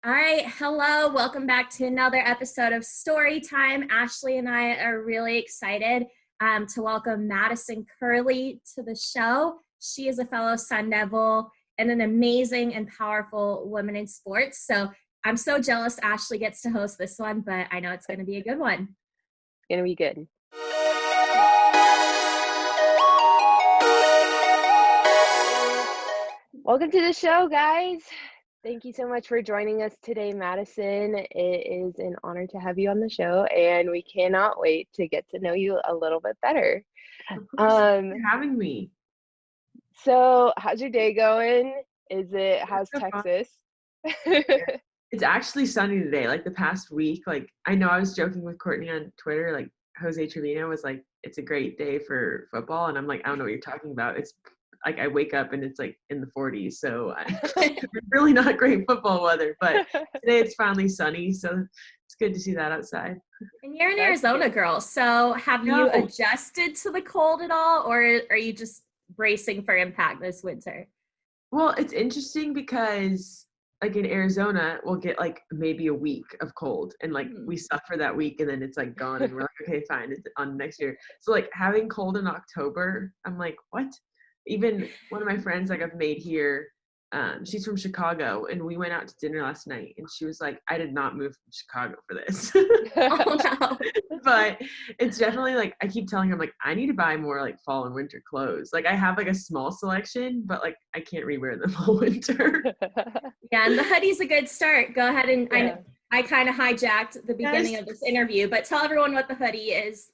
All right, hello. Welcome back to another episode of Story Time. Ashley and I are really excited to welcome Madison Kerley to the show. She is a fellow Sun Devil and an amazing and powerful woman in sports. So I'm so jealous Ashley gets to host this one, but I know it's going to be a good one. It's going to be good. Welcome to the show, guys. Thank you so much for joining us today, Madison. It is an honor to have you on the show, and we cannot wait to get to know you a little bit better. Of course, thanks for having me. So, how's your day going? How's Texas? It's actually sunny today. Like the past week, I know I was joking with Courtney on Twitter, like Jose Trevino was like, it's a great day for football. And I'm like, I don't know what you're talking about. It's like I wake up and it's like in the 40s. So it's really not great football weather. But today it's finally sunny. So it's good to see that outside. And you're an Arizona girl. So have you adjusted to the cold at all? Or are you just bracing for impact this winter? Well, it's interesting because like in Arizona, we'll get like maybe a week of cold and like we suffer that week and then it's like gone and we're like, okay, fine, it's on next year. So like having cold in October, I'm like, what? Even one of my friends like I've made here, she's from Chicago and we went out to dinner last night and she was like, I did not move from Chicago for this. Oh, no. But it's definitely like, I keep telling her, I'm like, I need to buy more like fall and winter clothes. Like I have like a small selection, but like I can't rewear them all winter. Yeah, and the hoodie's a good start. Go ahead and I kind of hijacked the beginning of this interview, but tell everyone what the hoodie is.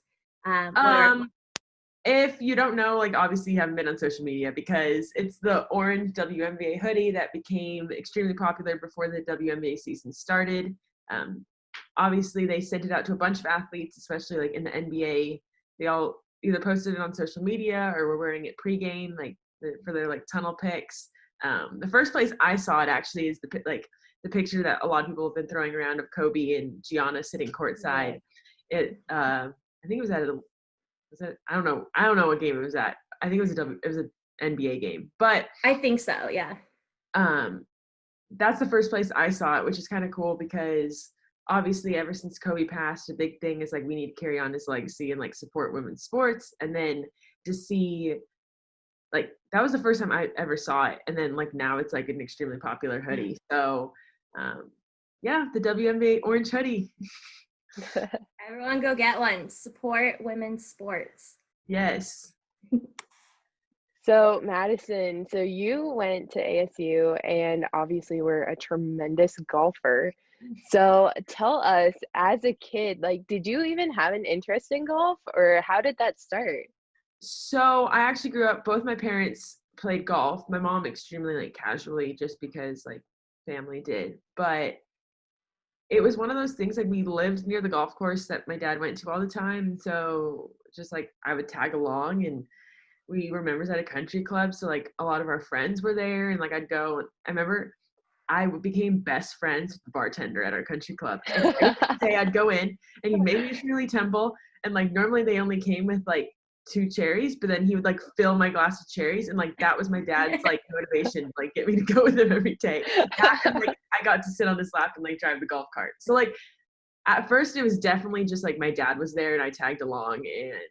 If you don't know, like obviously you haven't been on social media because it's the orange WNBA hoodie that became extremely popular before the WNBA season started. Obviously they sent it out to a bunch of athletes, especially like in the NBA. They all either posted it on social media or were wearing it pregame, like for their like tunnel pics. The first place I saw it actually is the picture that a lot of people have been throwing around of Kobe and Gianna sitting courtside. I think it was at I don't know what game it was at. I think it was an NBA game, but I think so. Yeah. That's the first place I saw it, which is kind of cool because obviously ever since Kobe passed, a big thing is like we need to carry on his legacy and like support women's sports. And then to see like that was the first time I ever saw it. And then like now it's like an extremely popular hoodie. So yeah, the WNBA orange hoodie. Everyone go get one. Support women's sports. Yes. So Madison, so you went to ASU and obviously were a tremendous golfer. So tell us, as a kid, like, did you even have an interest in golf or how did that start? So I actually grew up, both my parents played golf. My mom extremely like casually just because like family did. But it was one of those things like we lived near the golf course that my dad went to all the time. So just like I would tag along and we were members at a country club. So like a lot of our friends were there and like I'd go. I remember I became best friends with the bartender at our country club. And every day I'd go in and he'd make me a Shirley Temple. And like normally they only came with like 2 cherries, but then he would like fill my glass of cherries. And like that was my dad's like motivation to like get me to go with him every day. And, like I got to sit on his lap and like drive the golf cart. So like at first it was definitely just like my dad was there and I tagged along and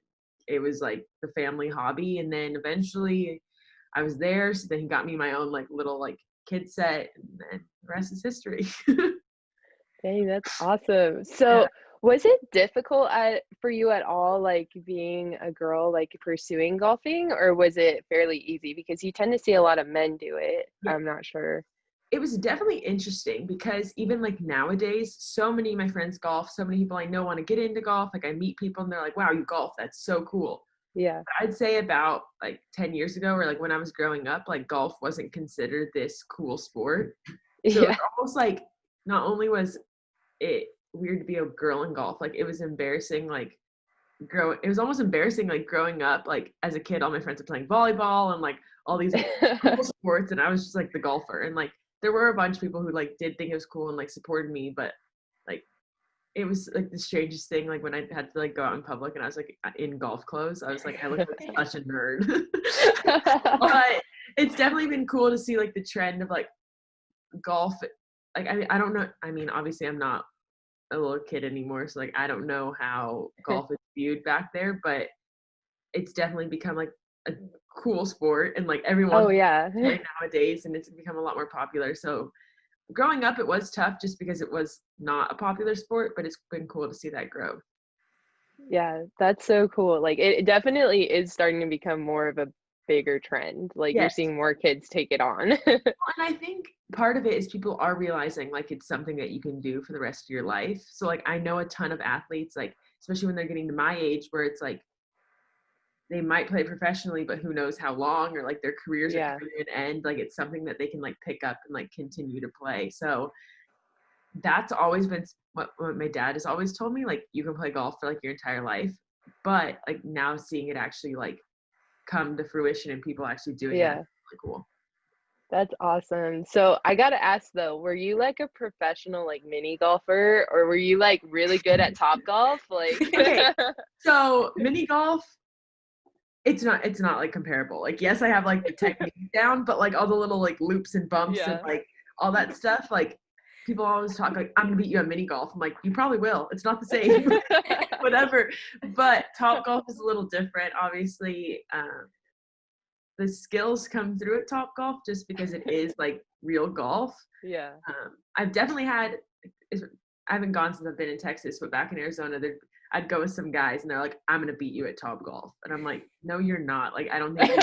it was like the family hobby. And then eventually I was there. So then he got me my own like little like kid set and then the rest is history. Dang, that's awesome. So was it difficult for you at all, like being a girl, like pursuing golfing, or was it fairly easy? Because you tend to see a lot of men do it. Yeah. I'm not sure. It was definitely interesting because even like nowadays, so many of my friends golf, so many people I know want to get into golf. Like I meet people and they're like, wow, you golf. That's so cool. Yeah. I'd say about like 10 years ago or like when I was growing up, like golf wasn't considered this cool sport. So it's almost like not only was it weird to be a girl in golf, like it was embarrassing, like it was almost embarrassing like growing up, like as a kid all my friends were playing volleyball and like all these like, cool sports and I was just like the golfer and like there were a bunch of people who like did think it was cool and like supported me, but like it was like the strangest thing, like when I had to like go out in public and I was like in golf clothes, I was like I look like such a nerd. But it's definitely been cool to see like the trend of like golf like, I don't know. I mean, obviously I'm not a little kid anymore, so like I don't know how golf is viewed back there, but it's definitely become like a cool sport, and like everyone Oh yeah. plays nowadays, and it's become a lot more popular. So growing up, it was tough just because it was not a popular sport, but it's been cool to see that grow. Yeah, that's so cool. Like it definitely is starting to become more of a bigger trend. Like you're Yes. seeing more kids take it on. And I think part of it is people are realizing like it's something that you can do for the rest of your life. So like I know a ton of athletes, like especially when they're getting to my age, where it's like they might play professionally, but who knows how long, or like their careers are Yeah. coming to an end. Like it's something that they can like pick up and like continue to play. So that's always been what my dad has always told me, like you can play golf for like your entire life, but like now seeing it actually like come to fruition and people actually doing Yeah. that is really cool. That's awesome. So I gotta ask though, were you like a professional like mini golfer, or were you like really good at Top Golf? Like Okay, so mini golf, it's not like comparable. Like yes, I have like the technique down, but like all the little like loops and bumps and Yeah. like all that stuff, like people always talk like I'm gonna beat you at mini golf. I'm like, you probably will. It's not the same. Whatever. But Top Golf is a little different. Obviously, the skills come through at Top Golf just because it is like real golf. Yeah. I've definitely had, I haven't gone since I've been in Texas, but back in Arizona, I'd go with some guys and they're like, I'm going to beat you at Top Golf. And I'm like, no, you're not. Like, I don't think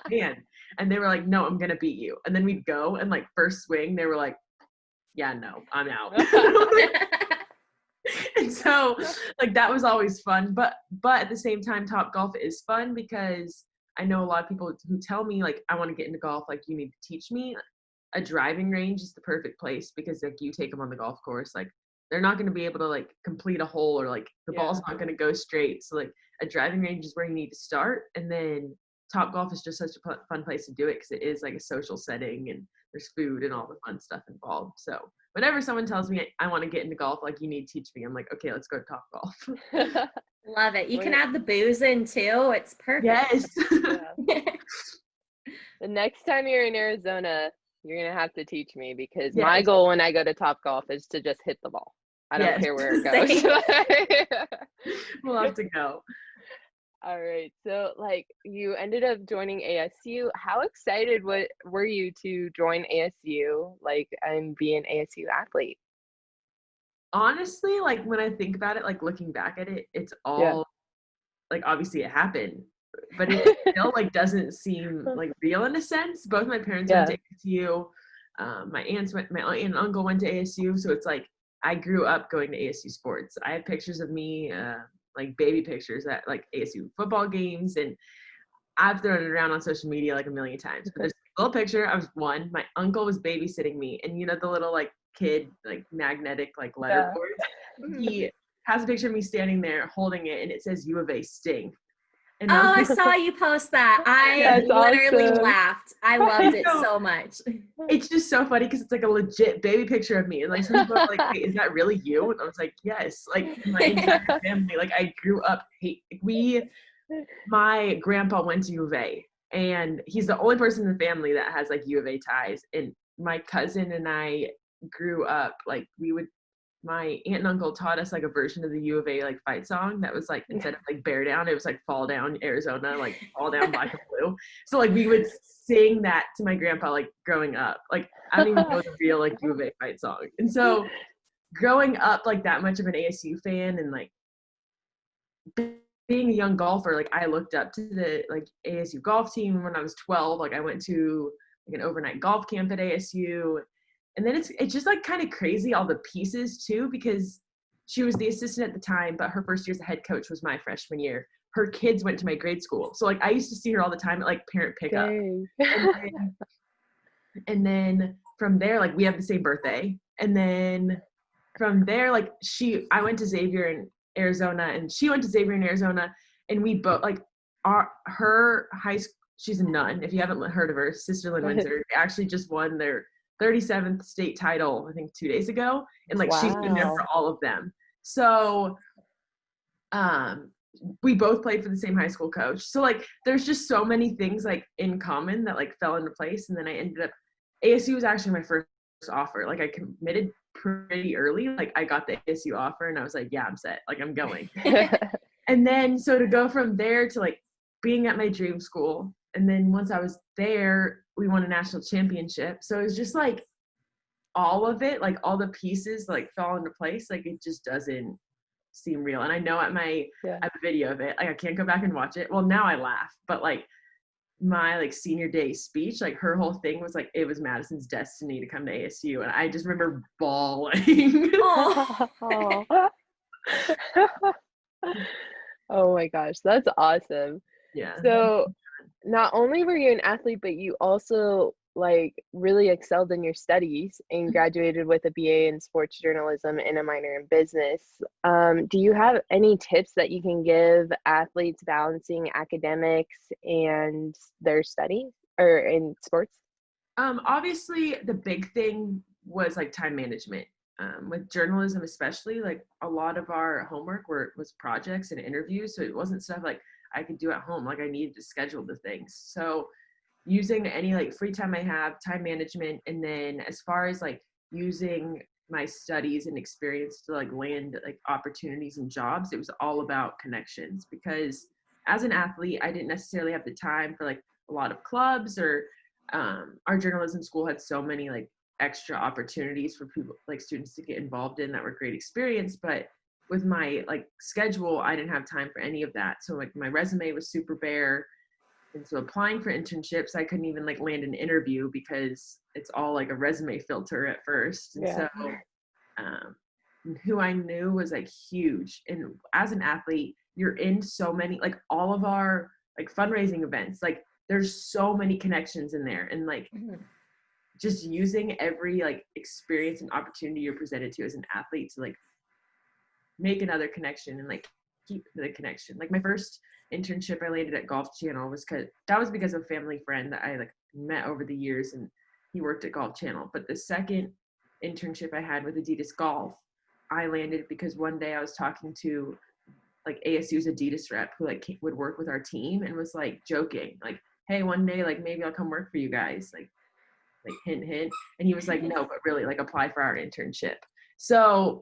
you can. And they were like, no, I'm going to beat you. And then we'd go and like first swing, they were like, yeah, no, I'm out. And so like that was always fun. But at the same time, Top Golf is fun because I know a lot of people who tell me like, I want to get into golf, like you need to teach me. A driving range is the perfect place because like you take them on the golf course, like they're not going to be able to like complete a hole, or like the ball's not going to go straight. So like a driving range is where you need to start. And then Top Golf is just such a fun place to do it because it is like a social setting and there's food and all the fun stuff involved. So whenever someone tells me I want to get into golf, like you need to teach me, I'm like, okay, let's go to Top Golf. Love it. You can add the booze in too. It's perfect. Yes. Yeah. The next time you're in Arizona, you're going to have to teach me because my goal when I go to Top Golf is to just hit the ball. I don't care where it goes. We'll have to go. All right. So like you ended up joining ASU. How excited were you to join ASU, like, and be an ASU athlete? Honestly, like when I think about it, like looking back at it, it's all like obviously it happened, but it still like doesn't seem like real in a sense. Both my parents went to ASU. My aunt and uncle went to ASU, so it's like I grew up going to ASU sports. I have pictures of me, like baby pictures at like ASU football games, and I've thrown it around on social media like a million times. But there's a little picture. I was one. My uncle was babysitting me, and you know the little like kid like magnetic like letter board. He has a picture of me standing there holding it, and it says U of A Sting. And I saw you post that. I literally laughed. I loved it so much. It's just so funny because it's like a legit baby picture of me. And like some people are like, wait, is that really you? And I was like, yes. Like my entire family, like I grew up, my grandpa went to U of A. And he's the only person in the family that has like U of A ties. And my cousin and I grew up, like my aunt and uncle taught us like a version of the U of A like fight song that was like instead of like bear down, it was like fall down Arizona, like fall down black and blue. So like we would sing that to my grandpa like growing up. Like I don't even know the real like U of A fight song. And so growing up like that much of an ASU fan and like being a young golfer, like I looked up to the like ASU golf team when I was 12. Like I went to like an overnight golf camp at ASU. And then it's just like kind of crazy, all the pieces too, because she was the assistant at the time, but her first year as a head coach was my freshman year. Her kids went to my grade school. So like I used to see her all the time at like parent pickup. And then from there, like we have the same birthday. And then from there, like I went to Xavier in Arizona and she went to Xavier in Arizona. And we both like her high school, she's a nun. If you haven't heard of her, Sister Lynn Windsor, they actually just won their 37th state title, I think 2 days ago. And like she's been there for all of them. So we both played for the same high school coach. So like there's just so many things like in common that like fell into place. And then I ended up, ASU was actually my first offer. Like I committed pretty early. Like I got the ASU offer and I was like, yeah, I'm set. Like I'm going. And then so to go from there to like being at my dream school. And then once I was there, we won a national championship. So it was just like all of it, like all the pieces like fell into place. Like it just doesn't seem real. And I know I have a video of it. Like I can't go back and watch it. Well, now I laugh, but like my like senior day speech, like her whole thing was like it was Madison's destiny to come to ASU, and I just remember bawling. Oh. Oh my gosh, that's awesome. Yeah. So not only were you an athlete, but you also like really excelled in your studies and graduated with a BA in sports journalism and a minor in business. Do you have any tips that you can give athletes balancing academics and their studies or in sports? Obviously the big thing was like time management. With journalism especially, like a lot of our homework was projects and interviews, so it wasn't stuff like I could do at home. Like I needed to schedule the things. So using any like free time I have, time management, and then as far as like using my studies and experience to like land like opportunities and jobs, it was all about connections, because as an athlete I didn't necessarily have the time for like a lot of clubs, or our journalism school had so many like extra opportunities for people like students to get involved in that were great experience. But with my like schedule, I didn't have time for any of that. So like my resume was super bare. And so applying for internships, I couldn't even like land an interview because it's all like a resume filter at first. And so who I knew was like huge. And as an athlete, you're in so many, like all of our like fundraising events, like there's so many connections in there. And like just using every like experience and opportunity you're presented to as an athlete to like make another connection and like keep the connection. Like my first internship I landed at Golf Channel was because of a family friend that I like met over the years, and he worked at Golf Channel. But the second internship I had with Adidas Golf, I landed because one day I was talking to like ASU's Adidas rep who like would work with our team and was like joking, like, hey, one day like maybe I'll come work for you guys, like hint hint. And he was like, no, but really like apply for our internship. So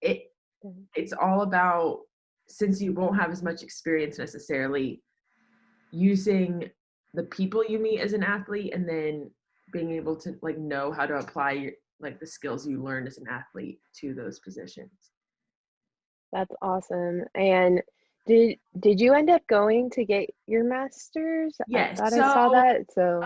it's all about, since you won't have as much experience necessarily, using the people you meet as an athlete and then being able to like know how to apply your, like the skills you learned as an athlete to those positions. That's awesome. And did you end up going to get your master's? Yes. I thought I saw that. So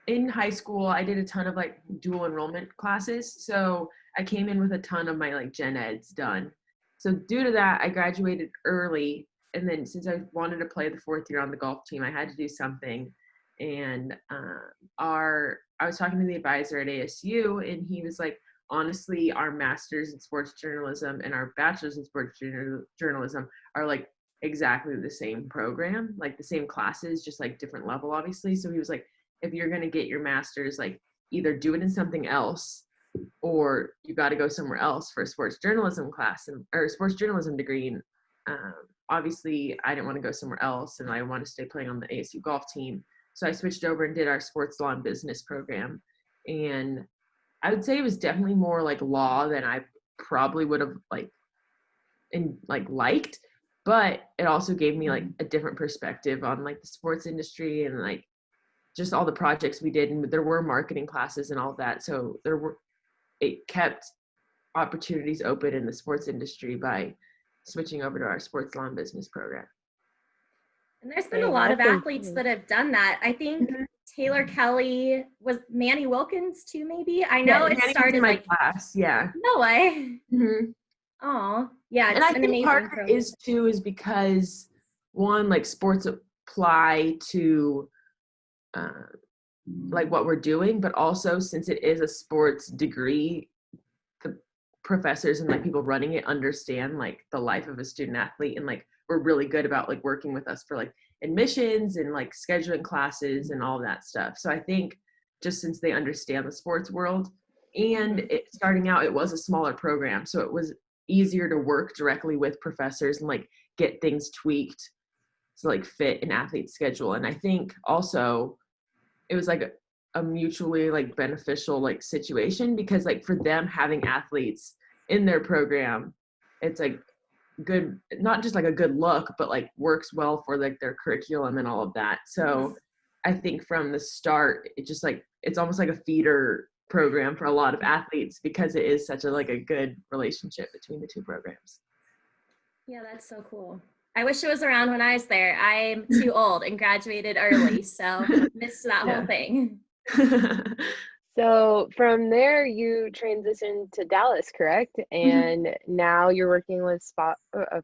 in high school, I did a ton of like dual enrollment classes. So I came in with a ton of my like gen eds done. So due to that, I graduated early. And then since I wanted to play the fourth year on the golf team, I had to do something. And I was talking to the advisor at ASU, and he was like, honestly, our master's in sports journalism and our bachelor's in sports journalism are like exactly the same program, like the same classes, just like different level, obviously. So he was like, if you're going to get your master's, like either do it in something else, or you got to go somewhere else for a sports journalism class or sports journalism degree. And obviously I didn't want to go somewhere else, and I wanted to stay playing on the ASU golf team. So I switched over and did our sports law and business program. And I would say it was definitely more like law than I probably would have liked, but it also gave me like a different perspective on like the sports industry and like just all the projects we did. And there were marketing classes and all of that. So it kept opportunities open in the sports industry by switching over to our sports law and business program. And there's been a lot of athletes that have done that. I think Taylor Kelly, was Manny Wilkins too, maybe? I know it started my like class. Yeah. No way. Oh, yeah. It's and I an think amazing part program. is because one, like sports apply to like what we're doing, but also since it is a sports degree, the professors and like people running it understand like the life of a student athlete, and like we're really good about like working with us for like admissions and like scheduling classes and all that stuff. So I think just since they understand the sports world, and starting out, it was a smaller program, so it was easier to work directly with professors and like get things tweaked to like fit an athlete's schedule. And I think also it was like a mutually like beneficial like situation, because like for them having athletes in their program, it's like good, not just like a good look, but like works well for like their curriculum and all of that. So I think from the start, it just like, it's almost like a feeder program for a lot of athletes, because it is such a like a good relationship between the two programs. Yeah, that's so cool. I wish it was around when I was there. I'm too old and graduated early, so missed that whole thing. So from there, you transitioned to Dallas, correct? And now you're working with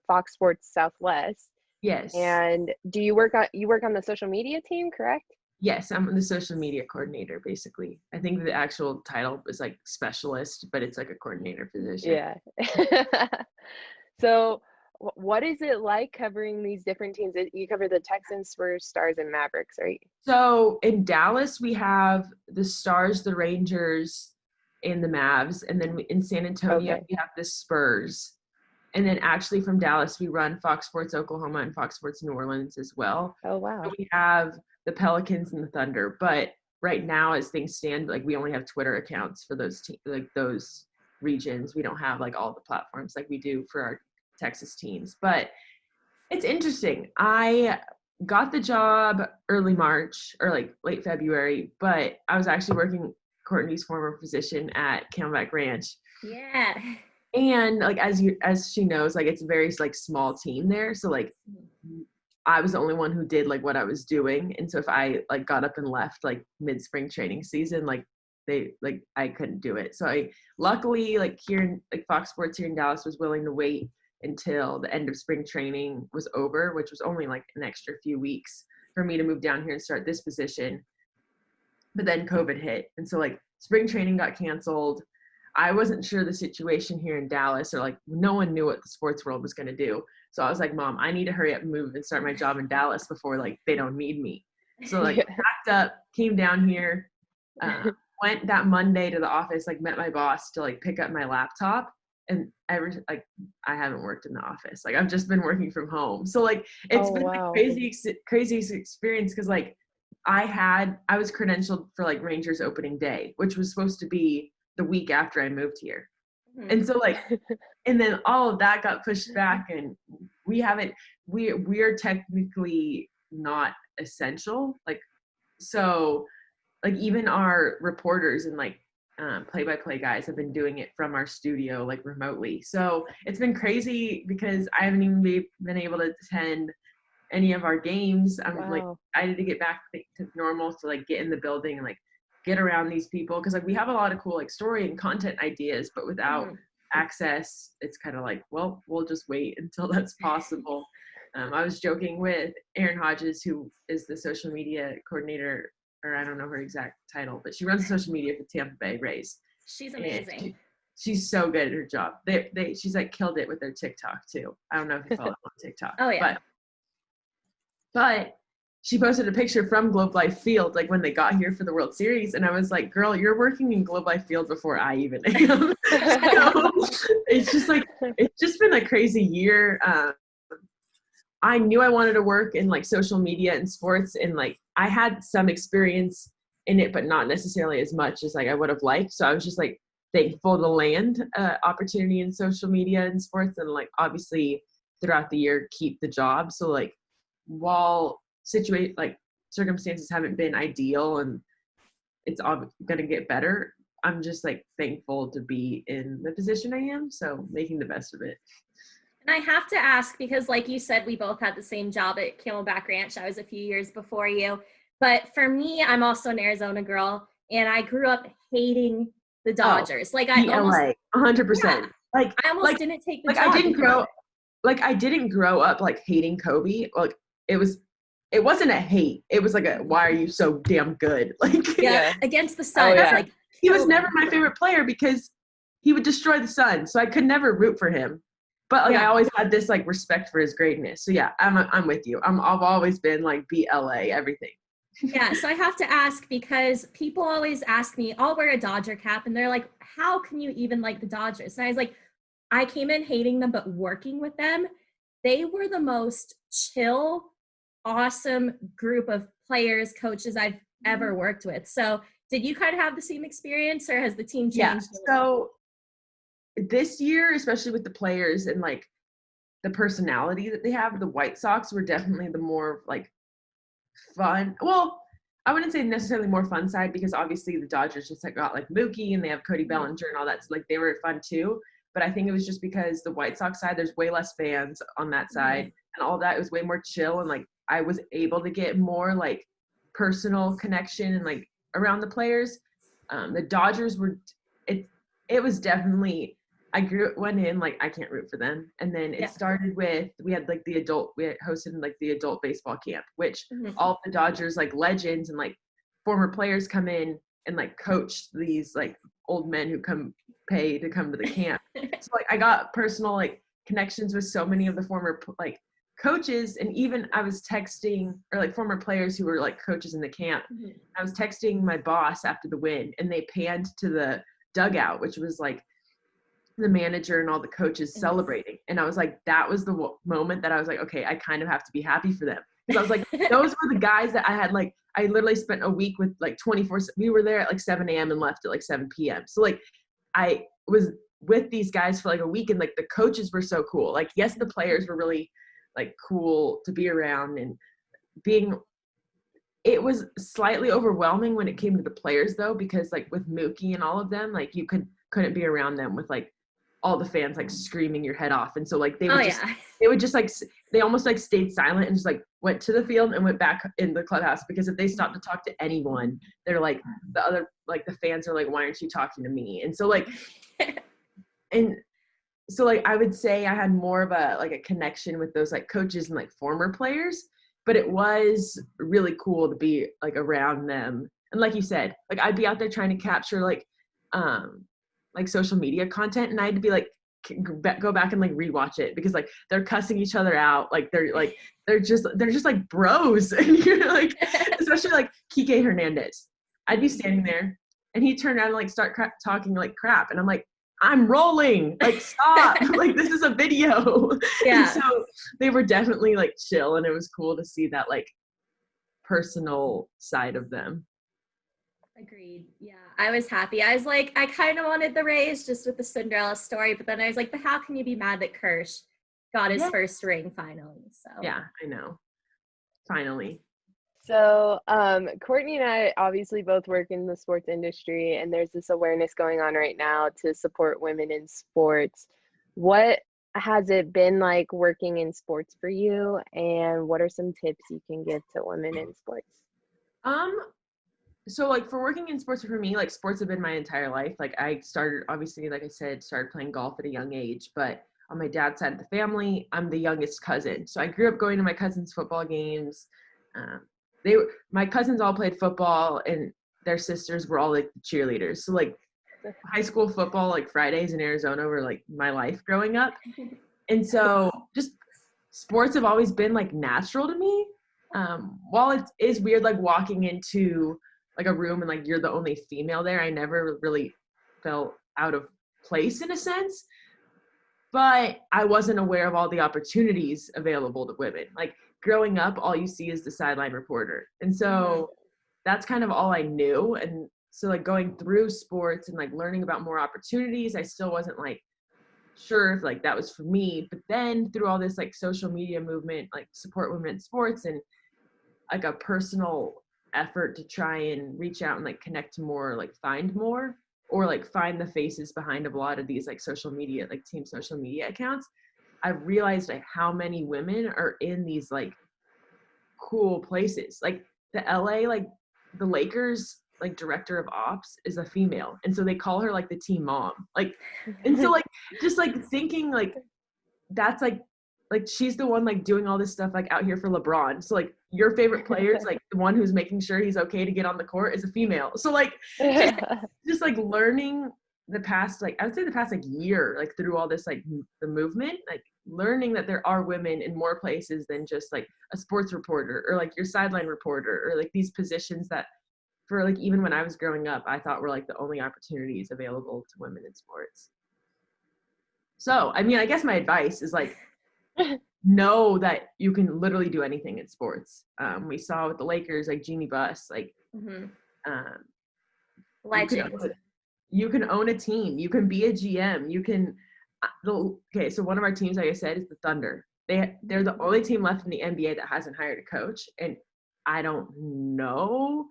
Fox Sports Southwest. Yes. And do you work on the social media team, correct? Yes, I'm the social media coordinator, basically. I think the actual title is like specialist, but it's like a coordinator position. Yeah. So what is it like covering these different teams? You cover the Texans, Spurs, Stars, and Mavericks, right? So in Dallas, we have the Stars, the Rangers, and the Mavs. And then in San Antonio, we have the Spurs. And then actually from Dallas, we run Fox Sports Oklahoma and Fox Sports New Orleans as well. Oh, wow. So we have the Pelicans and the Thunder. But right now, as things stand, like we only have Twitter accounts for those those regions. We don't have like all the platforms like we do for our Texas teams. But it's interesting. I got the job early March or like late February, but I was actually working Courtney's former position at Camelback Ranch. Yeah. And like as she knows, like it's a very like small team there. So like I was the only one who did like what I was doing. And so if I like got up and left like mid-spring training season, like I couldn't do it. So I luckily like here in like Fox Sports here in Dallas was willing to wait until the end of spring training was over, which was only like an extra few weeks for me to move down here and start this position. But then COVID hit. And so like spring training got canceled. I wasn't sure the situation here in Dallas, or like no one knew what the sports world was going to do. So I was like, Mom, I need to hurry up and move and start my job in Dallas before like they don't need me. So like packed up, came down here, went that Monday to the office, like met my boss to like pick up my laptop. And I haven't worked in the office. Like I've just been working from home. So like it's been wow. like crazy experience, because like I was credentialed for like Rangers opening day, which was supposed to be the week after I moved here. And so like, and then all of that got pushed back, and we're technically not essential. Like, so like even our reporters and like play-by-play guys have been doing it from our studio like remotely. So it's been crazy because I haven't even been able to attend any of our games. I'm like excited to get back to normal, to like get in the building and like get around these people, because like we have a lot of cool like story and content ideas, but without access, it's kind of like, well, we'll just wait until that's possible. I was joking with Erin Hodges, who is the social media coordinator, or I don't know her exact title, but she runs social media for Tampa Bay Rays. She's amazing. She's so good at her job. She's like killed it with their TikTok too. I don't know if you follow them on TikTok. Oh yeah. But she posted a picture from Globe Life Field, like when they got here for the World Series. And I was like, girl, you're working in Globe Life Field before I even am. It's just been a crazy year. I knew I wanted to work in like social media and sports, and like I had some experience in it, but not necessarily as much as like I would have liked. So I was just like thankful to land opportunity in social media and sports, and like obviously throughout the year keep the job. So like while circumstances haven't been ideal and it's all gonna get better, I'm just like thankful to be in the position I am. So making the best of it. And I have to ask, because like you said, we both had the same job at Camelback Ranch. I was a few years before you. But for me, I'm also an Arizona girl, and I grew up hating the Dodgers. Like I almost 100%. Yeah, like I almost didn't take the like job. I didn't grow up like hating Kobe. Like it wasn't a hate. It was like a, why are you so damn good? Like against the Suns. Like he was never my favorite player because he would destroy the Suns. So I could never root for him. But like I always had this like respect for his greatness. So yeah, I'm with you. I've always been like BLA everything. Yeah, so I have to ask, because people always ask me, I'll wear a Dodger cap, and they're like, how can you even like the Dodgers? And I was like, I came in hating them, but working with them, they were the most chill, awesome group of players, coaches I've ever worked with. So Did you kind of have the same experience, or has the team changed? Yeah. So this year, especially with the players and like the personality that they have, the White Sox were definitely the more like fun. Well, I wouldn't say necessarily more fun side, because obviously the Dodgers just like got like Mookie and they have Cody Bellinger and all that. So like they were fun too. But I think it was just because the White Sox side, there's way less fans on that side and all that. It was way more chill. And like I was able to get more like personal connection and like around the players. The Dodgers were, it was definitely, went in like I can't root for them, and then it started with we had hosted like the adult baseball camp, which all the Dodgers like legends and like former players come in and like coach these like old men who pay to come to the camp. So like I got personal like connections with so many of the former like coaches, and even I was texting or like former players who were like coaches in the camp. I was texting my boss after the win, and they panned to the dugout, which was like the manager and all the coaches celebrating. And I was like, that was the moment that I was like, okay, I kind of have to be happy for them. Because I was like, those were the guys that I had like, I literally spent a week with like 24, we were there at like 7 a.m. and left at like 7 p.m. So like I was with these guys for like a week, and like the coaches were so cool. Like, yes, the players were really like cool to be around, and it was slightly overwhelming when it came to the players though, because like with Mookie and all of them, like you couldn't be around them with like all the fans like screaming your head off. And so like they would just like, they almost like stayed silent and just like went to the field and went back in the clubhouse, because if they stopped to talk to anyone, they're like, the fans are like, why aren't you talking to me? And so like, and so like, I would say I had more of a connection with those like coaches and like former players, but it was really cool to be like around them. And like you said, like I'd be out there trying to capture like social media content, and I had to be like go back and like rewatch it, because like they're cussing each other out, like they're just like bros. And you're like, especially like Kike Hernandez, I'd be standing there and he'd turn around and like start talking like crap, and I'm like, I'm rolling, like stop. Like this is a video. And so they were definitely like chill, and it was cool to see that like personal side of them. Agreed. Yeah, I was happy. I was like, I kind of wanted the Rays just with the Cinderella story, but then I was like, but how can you be mad that Kersh got his first ring finally? So yeah, I know. Finally. So Courtney and I obviously both work in the sports industry, and there's this awareness going on right now to support women in sports. What has it been like working in sports for you, and what are some tips you can give to women in sports? So like for working in sports, for me, like sports have been my entire life. Like I started, obviously, like I said, started playing golf at a young age, but on my dad's side of the family, I'm the youngest cousin. So I grew up going to my cousin's football games. My cousins all played football, and their sisters were all like the cheerleaders. So like high school football, like Fridays in Arizona, were like my life growing up. And so just sports have always been like natural to me. While it is weird, like walking into like a room and like you're the only female there, I never really felt out of place in a sense. But I wasn't aware of all the opportunities available to women. Like growing up, all you see is the sideline reporter. And so that's kind of all I knew. And so like going through sports and like learning about more opportunities, I still wasn't like sure if like that was for me. But then through all this like social media movement, like support women in sports, and like a personal effort to try and reach out and like connect to more, like find more, or like find the faces behind a lot of these like social media, like team social media accounts, I realized like how many women are in these like cool places. Like the LA, like the Lakers, like director of ops is a female. And so they call her like the team mom. Like, and so like, just like thinking like, that's like she's the one like doing all this stuff like out here for LeBron. So like your favorite player is like the one who's making sure he's okay to get on the court is a female. So like just like learning the past, like I would say the past like year, like through all this like the movement, like learning that there are women in more places than just like a sports reporter or like your sideline reporter, or like these positions that for like even when I was growing up I thought were like the only opportunities available to women in sports. So I mean, I guess my advice is like know that you can literally do anything in sports. We saw with the Lakers, like Jeannie Buss, like Legend. You can own a team. You can be a GM. You can. Okay, so one of our teams, like I said, is the Thunder. They're the only team left in the NBA that hasn't hired a coach, and I don't know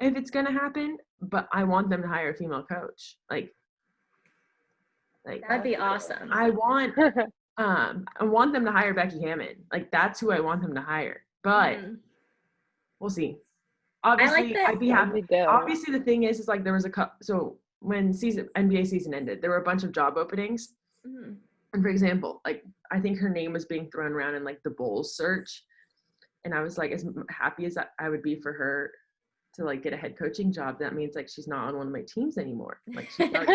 if it's gonna happen, but I want them to hire a female coach. Like that'd be awesome. I want them to hire Becky Hammond. Like that's who I want them to hire. But we'll see. Obviously, I'd be happy. Obviously, the thing is like there was so when NBA season ended, there were a bunch of job openings. And for example, like I think her name was being thrown around in like the Bulls search, and I was like, as happy as I would be for her to like get a head coaching job, that means like she's not on one of my teams anymore. Like she's not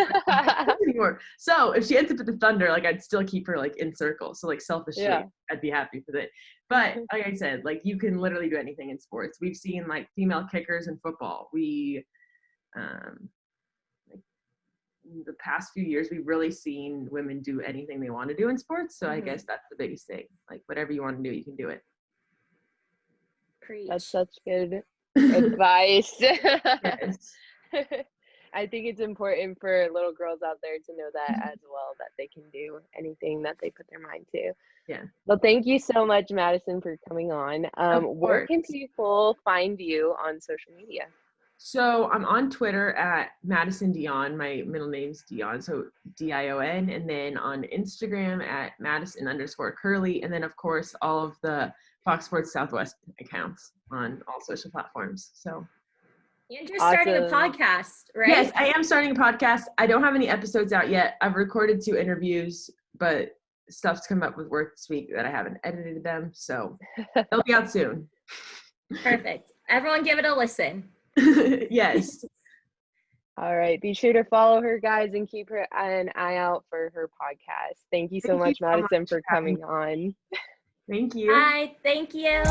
anymore. So if she ends up at the Thunder, like I'd still keep her like in circle. So like selfishly, I'd be happy for that. But like I said, like you can literally do anything in sports. We've seen like female kickers in football. We the past few years, we've really seen women do anything they want to do in sports. So I guess that's the biggest thing. Like whatever you want to do, you can do it. Preach. That's such good advice. Yes. I think it's important for little girls out there to know that as well, that they can do anything that they put their mind to. Yeah. Well, thank you so much, Madison, for coming on. Where can people find you on social media? So I'm on Twitter at Madison Dion. My middle name's Dion, so Dion. And then on Instagram at Madison_Kerley. And then, of course, all of the Fox Sports Southwest accounts on all social platforms. So. And you're starting a podcast, right? Yes, I am starting a podcast. I don't have any episodes out yet. I've recorded 2 interviews, but stuff's come up with work this week that I haven't edited them. So they'll be out soon. Perfect. Everyone give it a listen. Yes. All right. Be sure to follow her, guys, and keep an eye out for her podcast. Thank you so much, Madison, for coming on. Thank you. Bye. Thank you.